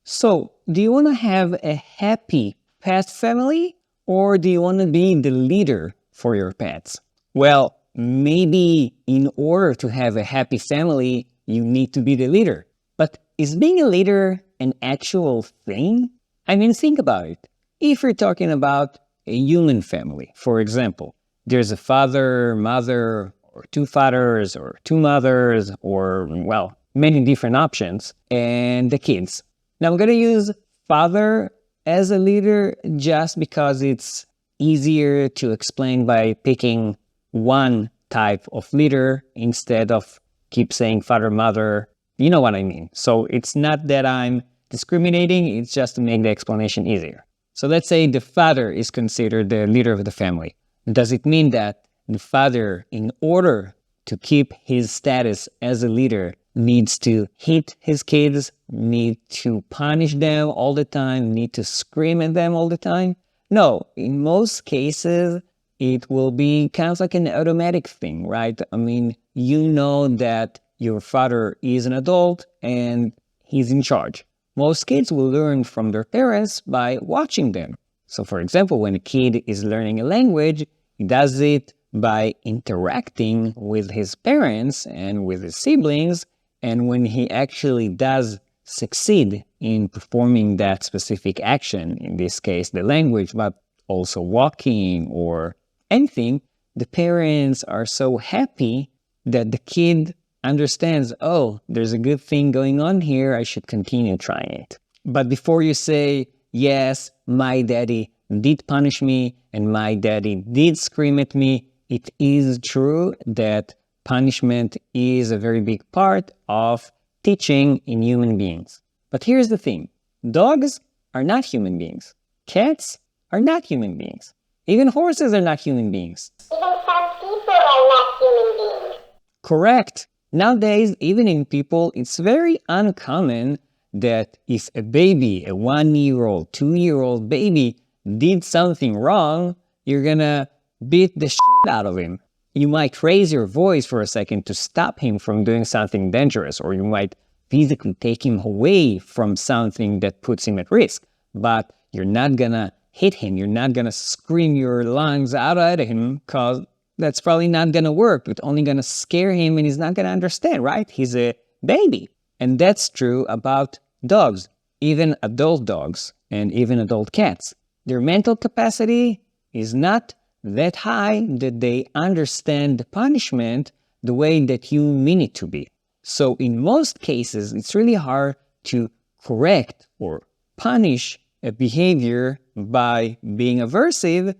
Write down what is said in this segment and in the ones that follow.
So, do you want to have a happy pet family, or do you want to be the leader for your pets? Well, maybe in order to have a happy family, you need to be the leader. But is being a leader an actual thing? I mean, think about it. If you're talking about a human family, for example, there's a father, mother, or two fathers, or two mothers, or, well, many different options, and the kids. Now, I'm going to use father as a leader just because it's easier to explain by picking one type of leader instead of keep saying father, mother. You know what I mean. So it's not that I'm discriminating, it's just to make the explanation easier. So let's say the father is considered the leader of the family. Does it mean that the father, in order to keep his status as a leader, needs to hit his kids, need to punish them all the time, need to scream at them all the time? No, in most cases, it will be kind of like an automatic thing, right? I mean, you know that your father is an adult and he's in charge. Most kids will learn from their parents by watching them. So for example, when a kid is learning a language, he does it by interacting with his parents and with his siblings. And when he actually does succeed in performing that specific action, in this case, the language, but also walking or anything, the parents are so happy that the kid understands, oh, there's a good thing going on here, I should continue trying it. But before you say, yes, my daddy did punish me and my daddy did scream at me, it is true that punishment is a very big part of teaching in human beings. But here's the thing. Dogs are not human beings. Cats are not human beings. Even horses are not human beings. Even some people are not human beings. Correct. Nowadays, even in people, it's very uncommon that if a baby, a 1-year-old, 2-year-old baby did something wrong, you're gonna beat the shit out of him. You might raise your voice for a second to stop him from doing something dangerous, or you might physically take him away from something that puts him at risk. But you're not gonna hit him, you're not gonna scream your lungs out at him, because that's probably not gonna work. It's only gonna scare him and he's not gonna understand, right? He's a baby. And that's true about dogs, even adult dogs and even adult cats. Their mental capacity is not that high that they understand the punishment the way that you mean it to be. So in most cases, it's really hard to correct or punish a behavior by being aversive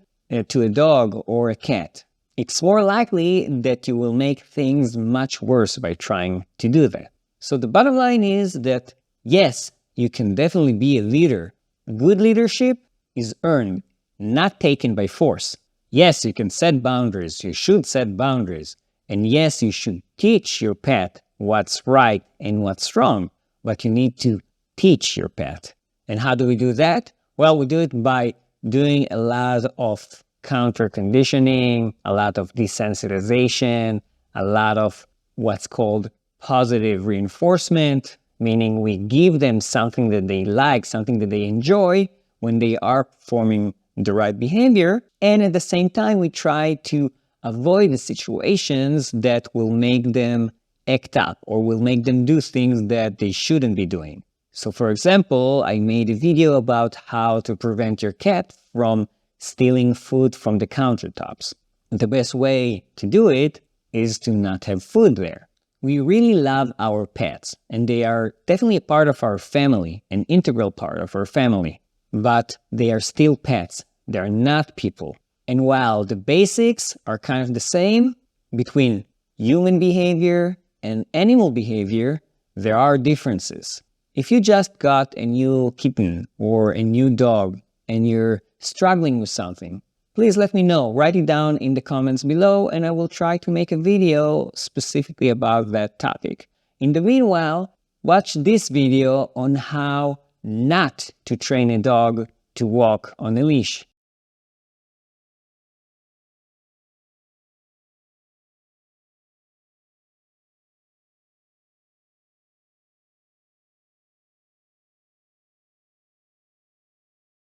to a dog or a cat. It's more likely that you will make things much worse by trying to do that. So the bottom line is that, yes, you can definitely be a leader. Good leadership is earned, not taken by force. Yes, you can set boundaries. You should set boundaries. And yes, you should teach your pet what's right and what's wrong. But you need to teach your pet. And how do we do that? Well, we do it by doing a lot of counter conditioning, a lot of desensitization, a lot of what's called positive reinforcement, meaning we give them something that they like, something that they enjoy when they are performing the right behavior. And at the same time, we try to avoid the situations that will make them act up or will make them do things that they shouldn't be doing. So for example, I made a video about how to prevent your cat from stealing food from the countertops. The best way to do it is to not have food there. We really love our pets, and they are definitely a part of our family, an integral part of our family. But they are still pets. They are not people. And while the basics are kind of the same between human behavior and animal behavior, there are differences. If you just got a new kitten or a new dog and you're struggling with something, please let me know. Write it down in the comments below and I will try to make a video specifically about that topic. In the meanwhile, watch this video on how not to train a dog to walk on a leash.